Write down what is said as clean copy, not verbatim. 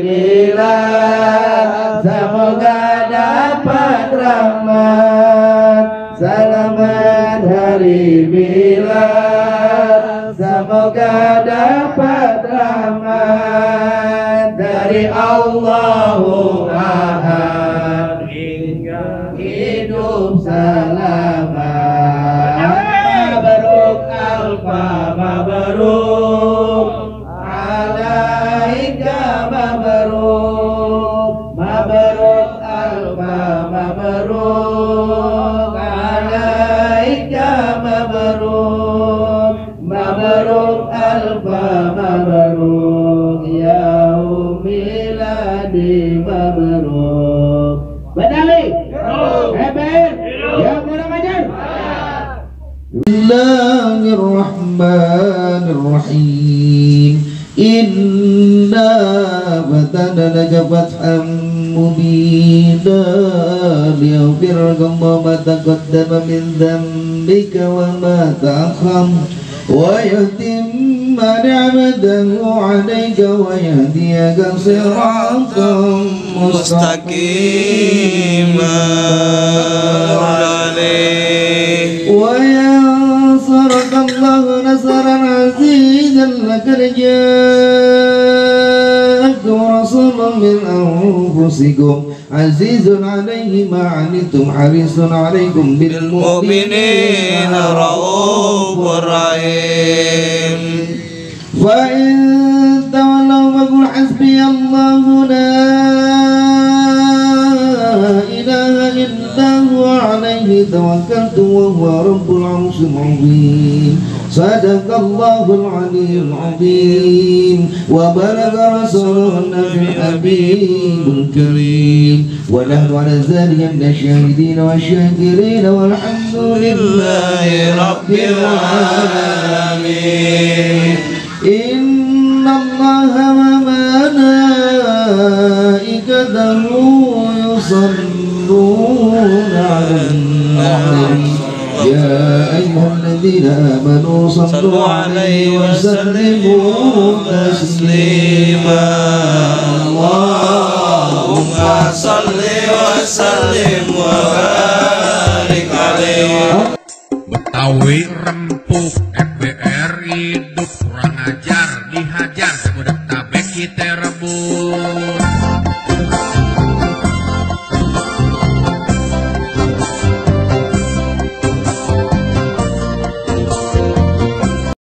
bilal, semoga dapat rahmat. Selamat hari bilal, semoga dapat rahmat dari Allahu Ahad hingga hidup selamat. Mabruk alfa mabruk alaika mabruk, mabruk alfa mabruk alaika mabruk, mabruk alfa mabruk ya miladi mabruk. Badali hebat ya kurang ajar. Bismillahirrahmanirrahim. Inna fatana laka fathan mubina liyaghfiraka Allah ma taqaddama min dhanbika wa ma ta'akhkhar wa yutimma ni'matahu 'alayka wa yahdiyaka siratan mustaqima wa yansuraka Allah nasran 'azizan laqad ja'akum rasulun min anfusikum azizun 'alayhi ma 'anittum harisun 'alaykum bil mu'minina raufur rahim. Wa in tawallaw faqul hasbiyallahu la ilaha illa huwa 'alayhi tawakkaltu wa huwa rabbul 'arsyil 'azim. Sadaqallahul 'aliyyul 'azim wa balagha rasulun nabiyul habibul karim wa nahnu 'ala dhalika minasyahidin wasyakirin walhamdulillahi rabbil 'alamin. Innallaha wa malaikatahu yusalluna 'alan nabi ya ayyuhalladzina amanu sallu 'alaihi wa sallimu taslima. Allahumma salli wa sallim wa barik 'alaihi. Betawi rempuk FBR hidup kurang ajar dihajar budak tabek kita rebut.